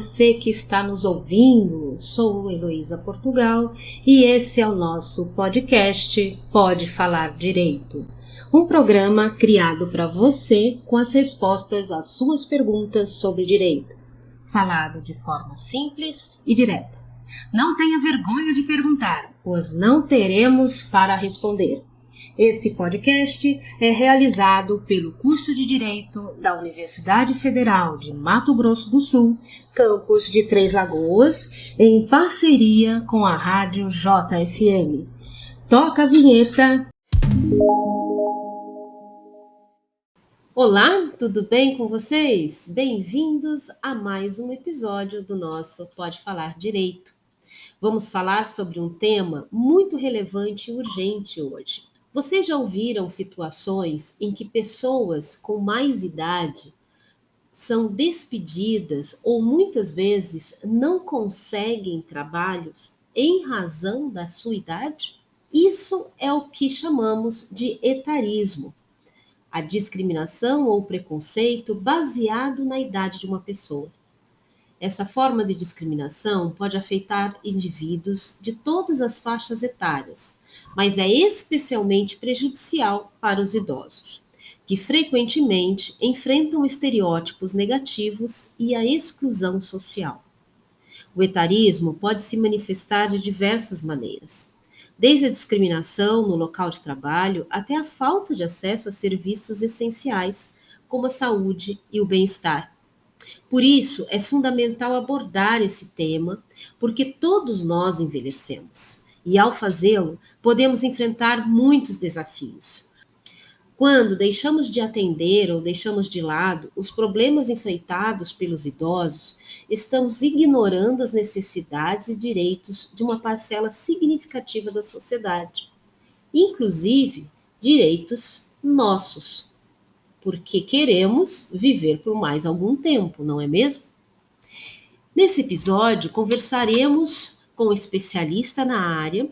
você que está nos ouvindo. Sou Heloísa Portugal e esse é o nosso podcast Pode Falar Direito. Um programa criado para você com as respostas às suas perguntas sobre direito, falado de forma simples e direta. Não tenha vergonha de perguntar, pois não teremos para responder. Esse podcast é realizado pelo curso de Direito da Universidade Federal de Mato Grosso do Sul, campus de Três Lagoas, em parceria com a Rádio JFM. Toca a vinheta! Olá, tudo bem com vocês? Bem-vindos a mais um episódio do nosso Pode Falar Direito. Vamos falar sobre um tema muito relevante e urgente hoje. Vocês já ouviram situações em que pessoas com mais idade são despedidas ou muitas vezes não conseguem trabalhos em razão da sua idade? Isso é o que chamamos de etarismo, a discriminação ou preconceito baseado na idade de uma pessoa. Essa forma de discriminação pode afetar indivíduos de todas as faixas etárias, mas é especialmente prejudicial para os idosos, que frequentemente enfrentam estereótipos negativos e a exclusão social. O etarismo pode se manifestar de diversas maneiras, desde a discriminação no local de trabalho até a falta de acesso a serviços essenciais, como a saúde e o bem-estar. Por isso, é fundamental abordar esse tema, porque todos nós envelhecemos e, ao fazê-lo, podemos enfrentar muitos desafios. Quando deixamos de atender ou deixamos de lado os problemas enfrentados pelos idosos, estamos ignorando as necessidades e direitos de uma parcela significativa da sociedade, inclusive direitos nossos, porque queremos viver por mais algum tempo, não é mesmo? Nesse episódio, conversaremos com um especialista na área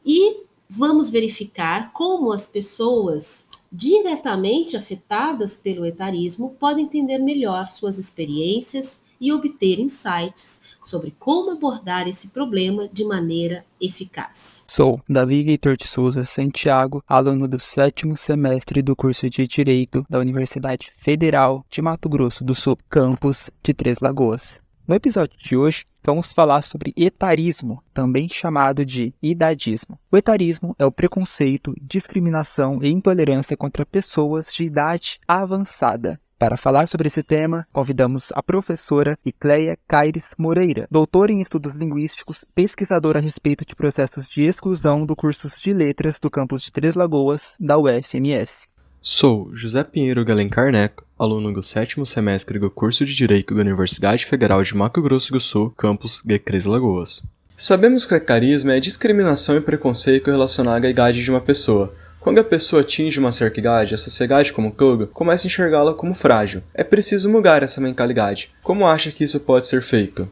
e vamos verificar como as pessoas diretamente afetadas pelo etarismo podem entender melhor suas experiências e obter insights sobre como abordar esse problema de maneira eficaz. Sou Davi Heitor de Souza Santiago, aluno do 7º semestre do curso de Direito da Universidade Federal de Mato Grosso do Sul, campus de Três Lagoas. No episódio de hoje, vamos falar sobre etarismo, também chamado de idadismo. O etarismo é o preconceito, discriminação e intolerância contra pessoas de idade avançada. Para falar sobre esse tema, convidamos a professora Icleia Caires Moreira, doutora em estudos linguísticos, pesquisadora a respeito de processos de exclusão do curso de letras do campus de Três Lagoas, da UFMS. Sou José Pinheiro Galencar Neco, aluno do 7º semestre do curso de Direito da Universidade Federal de Mato Grosso do Sul, campus de Três Lagoas. Sabemos que o etarismo é discriminação e preconceito relacionado à idade de uma pessoa. Quando a pessoa atinge uma certa idade, a sociedade como um todo começa a enxergá-la como frágil. É preciso mudar essa mentalidade. Como acha que isso pode ser feito?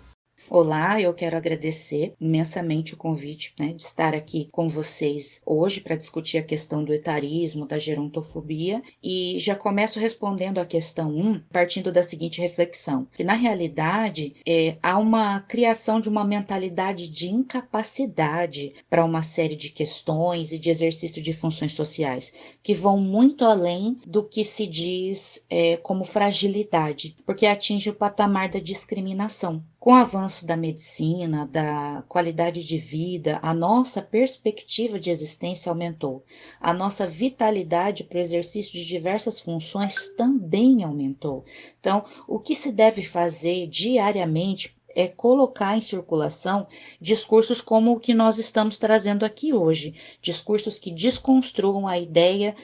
Olá, eu quero agradecer imensamente o convite, de estar aqui com vocês hoje para discutir a questão do etarismo, da gerontofobia, e já começo respondendo a questão 1, partindo da seguinte reflexão, que na realidade há uma criação de uma mentalidade de incapacidade para uma série de questões e de exercício de funções sociais, que vão muito além do que se diz como fragilidade, porque atinge o patamar da discriminação. Com o avanço da medicina, da qualidade de vida, a nossa perspectiva de existência aumentou. A nossa vitalidade para o exercício de diversas funções também aumentou. Então, o que se deve fazer diariamente é colocar em circulação discursos como o que nós estamos trazendo aqui hoje, discursos que desconstruam a ideia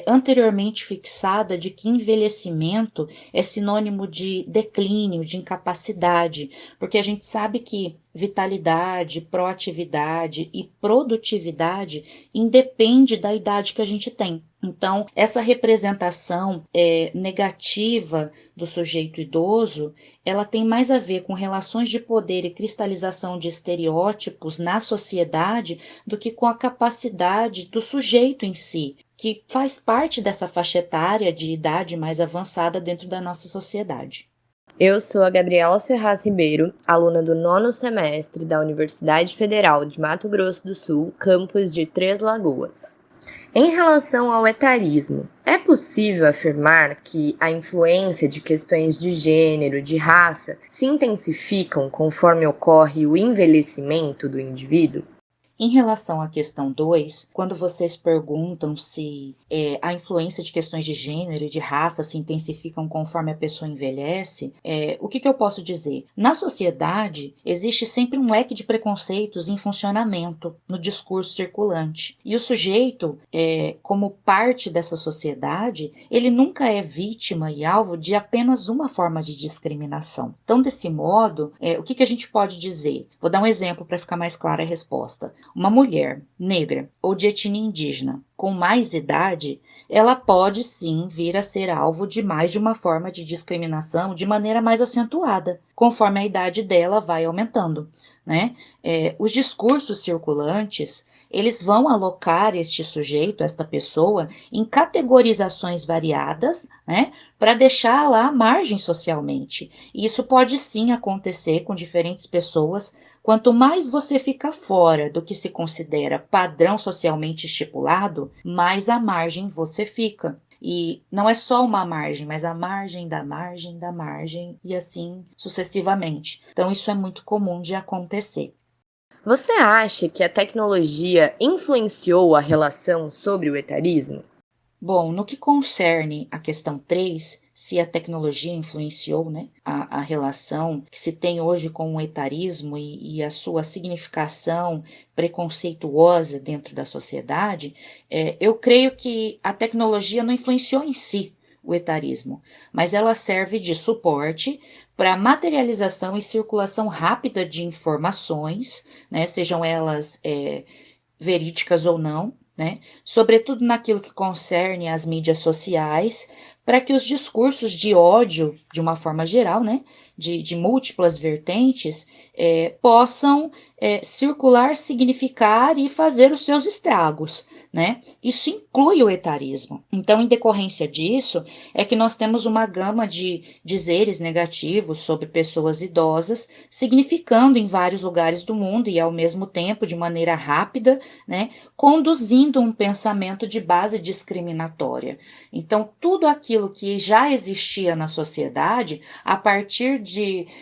anteriormente fixada de que envelhecimento é sinônimo de declínio, de incapacidade, porque a gente sabe que vitalidade, proatividade e produtividade independe da idade que a gente tem. Então, essa representação negativa do sujeito idoso, ela tem mais a ver com relações de poder e cristalização de estereótipos na sociedade do que com a capacidade do sujeito em si, que faz parte dessa faixa etária de idade mais avançada dentro da nossa sociedade. Eu sou a Gabriela Ferraz Ribeiro, aluna do 9º semestre da Universidade Federal de Mato Grosso do Sul, campus de Três Lagoas. Em relação ao etarismo, é possível afirmar que a influência de questões de gênero, de raça, se intensificam conforme ocorre o envelhecimento do indivíduo? Em relação à questão 2, quando vocês perguntam se a influência de questões de gênero e de raça se intensificam conforme a pessoa envelhece, o que eu posso dizer? Na sociedade, existe sempre um leque de preconceitos em funcionamento no discurso circulante. E o sujeito, como parte dessa sociedade, ele nunca é vítima e alvo de apenas uma forma de discriminação. Então, desse modo, o que a gente pode dizer? Vou dar um exemplo para ficar mais clara a resposta. Uma mulher negra ou de etnia indígena com mais idade, ela pode sim vir a ser alvo de mais de uma forma de discriminação de maneira mais acentuada, conforme a idade dela vai aumentando, né? Os discursos circulantes, eles vão alocar este sujeito, esta pessoa, em categorizações variadas, né, para deixar lá à margem socialmente. E isso pode sim acontecer com diferentes pessoas. Quanto mais você fica fora do que se considera padrão socialmente estipulado, mais à margem você fica. E não é só uma margem, mas a margem da margem da margem e assim sucessivamente. Então isso é muito comum de acontecer. Você acha que a tecnologia influenciou a relação sobre o etarismo? Bom, no que concerne a questão 3, se a tecnologia influenciou, né, a relação que se tem hoje com o etarismo e a sua significação preconceituosa dentro da sociedade, eu creio que a tecnologia não influenciou em si o etarismo, mas ela serve de suporte para materialização e circulação rápida de informações, né, sejam elas verídicas ou não, né? Sobretudo naquilo que concerne às mídias sociais, para que os discursos de ódio, de uma forma geral, né, de múltiplas vertentes, possam circular, significar e fazer os seus estragos, né? Isso inclui o etarismo. Então, em decorrência disso, é que nós temos uma gama de dizeres negativos sobre pessoas idosas, significando em vários lugares do mundo e, ao mesmo tempo, de maneira rápida, né, conduzindo um pensamento de base discriminatória. Então, tudo aquilo que já existia na sociedade, a partir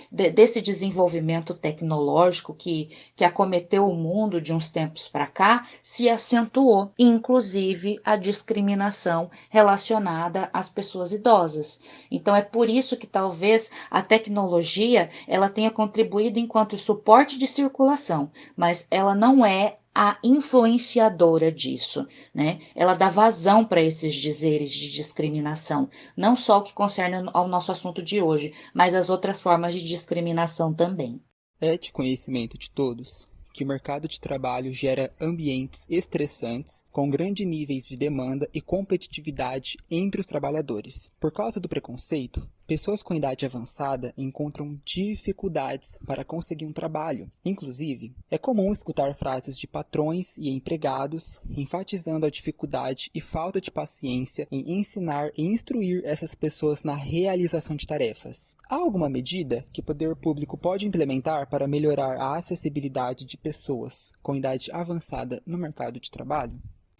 desse desenvolvimento tecnológico que acometeu o mundo de uns tempos para cá, se acentuou, inclusive a discriminação relacionada às pessoas idosas. Então, é por isso que talvez a tecnologia ela tenha contribuído enquanto suporte de circulação, mas ela não é a influenciadora disso, né? Ela dá vazão para esses dizeres de discriminação, não só o que concerne ao nosso assunto de hoje, mas as outras formas de discriminação também. É de conhecimento de todos que o mercado de trabalho gera ambientes estressantes, com grandes níveis de demanda e competitividade entre os trabalhadores. Por causa do preconceito, pessoas com idade avançada encontram dificuldades para conseguir um trabalho. Inclusive, é comum escutar frases de patrões e empregados enfatizando a dificuldade e falta de paciência em ensinar e instruir essas pessoas na realização de tarefas. Há alguma medida que o poder público pode implementar para melhorar a acessibilidade de pessoas com idade avançada no mercado de trabalho?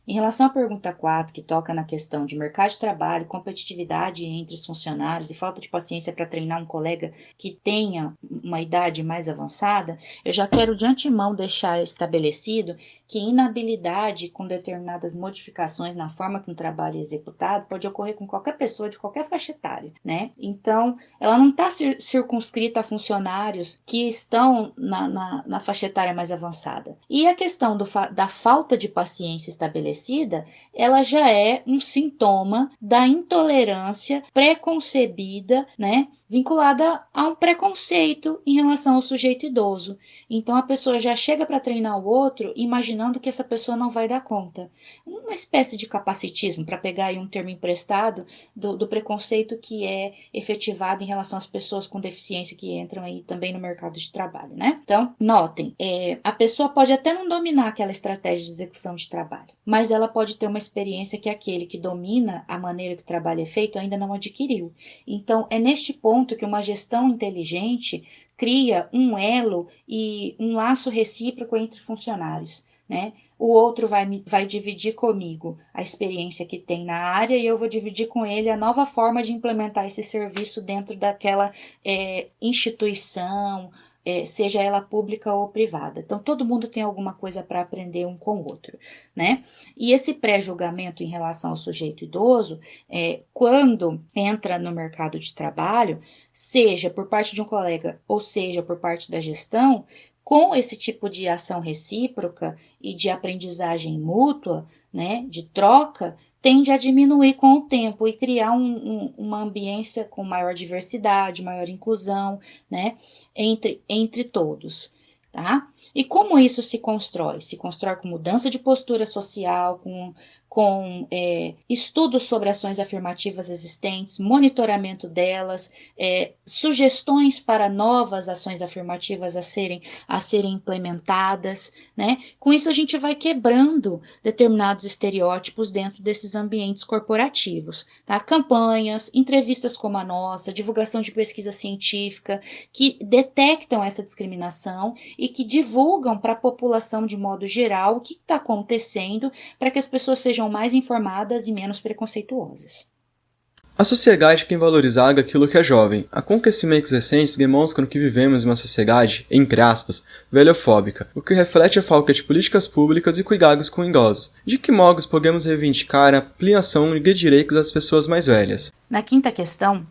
Em relação à pergunta 4, que toca na questão de mercado de trabalho, competitividade entre os funcionários e falta de paciência para treinar um colega que tenha uma idade mais avançada, eu já quero de antemão deixar estabelecido que inabilidade com determinadas modificações na forma que um trabalho é executado pode ocorrer com qualquer pessoa de qualquer faixa etária, né? Então, ela não está circunscrita a funcionários que estão na faixa etária mais avançada. E a questão da falta de paciência estabelecida, ela já é um sintoma da intolerância preconcebida, né, vinculada a um preconceito em relação ao sujeito idoso. Então a pessoa já chega para treinar o outro imaginando que essa pessoa não vai dar conta. Uma espécie de capacitismo, para pegar aí um termo emprestado, do preconceito que é efetivado em relação às pessoas com deficiência que entram aí também no mercado de trabalho, né? Então, notem, a pessoa pode até não dominar aquela estratégia de execução de trabalho, mas ela pode ter uma experiência que aquele que domina a maneira que o trabalho é feito ainda não adquiriu. Então, é neste ponto ponto que uma gestão inteligente cria um elo e um laço recíproco entre funcionários, né? O outro vai dividir comigo a experiência que tem na área e eu vou dividir com ele a nova forma de implementar esse serviço dentro daquela instituição, seja ela pública ou privada. Então, todo mundo tem alguma coisa para aprender um com o outro, né? E esse pré-julgamento em relação ao sujeito idoso, quando entra no mercado de trabalho, seja por parte de um colega ou seja por parte da gestão, com esse tipo de ação recíproca e de aprendizagem mútua, né, de troca, tende a diminuir com o tempo e criar uma ambiência com maior diversidade, maior inclusão, né, entre todos, tá? E como isso se constrói? Se constrói com mudança de postura social, com estudos sobre ações afirmativas existentes, monitoramento delas, sugestões para novas ações afirmativas a serem implementadas, né? Com isso a gente vai quebrando determinados estereótipos dentro desses ambientes corporativos, tá? Campanhas, entrevistas como a nossa, divulgação de pesquisa científica que detectam essa discriminação e que divulgam para a população de modo geral o que está acontecendo para que as pessoas sejam mais informadas e menos preconceituosas. A sociedade tem valorizado aquilo que é jovem. Acontecimentos recentes demonstram que vivemos em uma sociedade, entre aspas, velhofóbica, o que reflete a falta de políticas públicas e cuidados com idosos. De que modos podemos reivindicar a ampliação de direitos das pessoas mais velhas? Na quinta questão,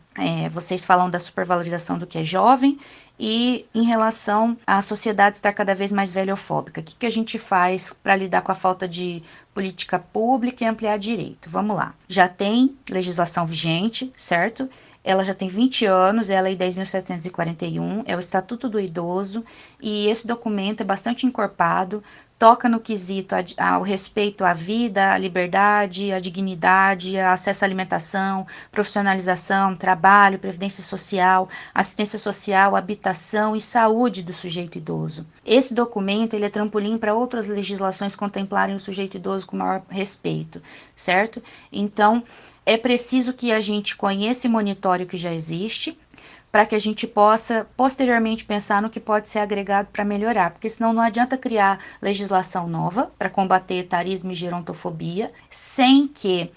vocês falam da supervalorização do que é jovem e em relação à sociedade estar cada vez mais velhofóbica. O que a gente faz para lidar com a falta de política pública e ampliar direito? Vamos lá. Já tem legislação vigente, certo? Ela já tem 20 anos, é a Lei 10.741, é o Estatuto do Idoso, e esse documento é bastante encorpado, toca no quesito ao respeito à vida, à liberdade, à dignidade, ao acesso à alimentação, profissionalização, trabalho, previdência social, assistência social, habitação e saúde do sujeito idoso. Esse documento ele é trampolim para outras legislações contemplarem o sujeito idoso com maior respeito, certo? Então, é preciso que a gente conheça e monitore o que já existe, para que a gente possa posteriormente pensar no que pode ser agregado para melhorar, porque senão não adianta criar legislação nova para combater etarismo e gerontofobia, sem que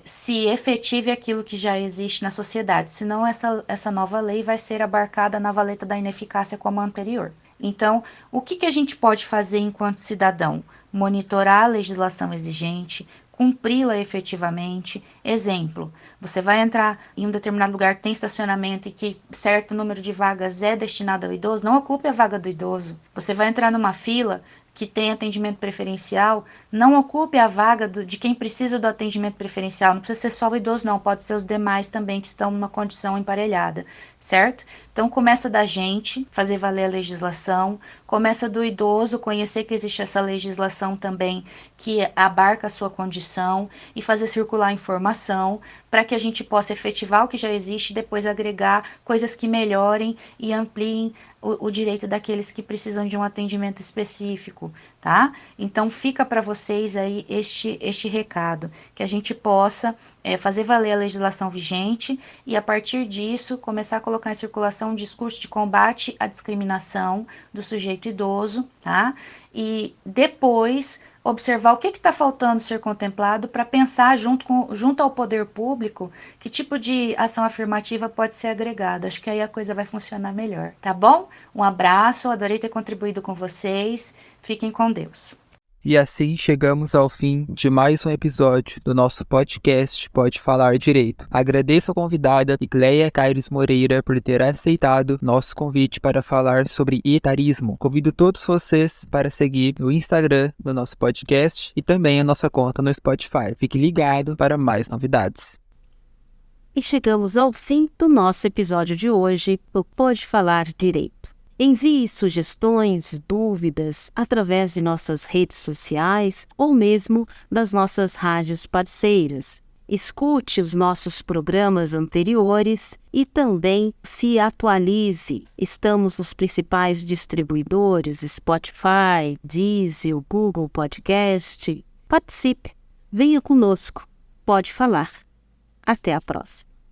se efetive aquilo que já existe na sociedade, senão essa nova lei vai ser abarcada na valeta da ineficácia como a anterior. Então, o que a gente pode fazer enquanto cidadão? Monitorar a legislação exigente, cumpri-la efetivamente. Exemplo, você vai entrar em um determinado lugar que tem estacionamento e que certo número de vagas é destinado ao idoso, não ocupe a vaga do idoso. Você vai entrar numa fila que tem atendimento preferencial, não ocupe a vaga de quem precisa do atendimento preferencial. Não precisa ser só o idoso, não. Pode ser os demais também que estão numa condição emparelhada, certo? Então, começa da gente fazer valer a legislação, começa do idoso conhecer que existe essa legislação também que abarca a sua condição e fazer circular informação para que a gente possa efetivar o que já existe e depois agregar coisas que melhorem e ampliem o direito daqueles que precisam de um atendimento específico, tá? Então, fica para vocês aí este recado, que a gente possa fazer valer a legislação vigente e, a partir disso, começar a colocar em circulação um discurso de combate à discriminação do sujeito idoso, tá? E depois observar o que está faltando ser contemplado para pensar junto ao poder público que tipo de ação afirmativa pode ser agregada. Acho que aí a coisa vai funcionar melhor, tá bom? Um abraço, adorei ter contribuído com vocês. Fiquem com Deus. E assim chegamos ao fim de mais um episódio do nosso podcast Pode Falar Direito. Agradeço a convidada Igleia Caires Moreira por ter aceitado nosso convite para falar sobre etarismo. Convido todos vocês para seguir o Instagram do nosso podcast e também a nossa conta no Spotify. Fique ligado para mais novidades. E chegamos ao fim do nosso episódio de hoje do Pode Falar Direito. Envie sugestões, dúvidas através de nossas redes sociais ou mesmo das nossas rádios parceiras. Escute os nossos programas anteriores e também se atualize. Estamos nos principais distribuidores, Spotify, Deezer, Google Podcast. Participe, venha conosco. Pode falar. Até a próxima.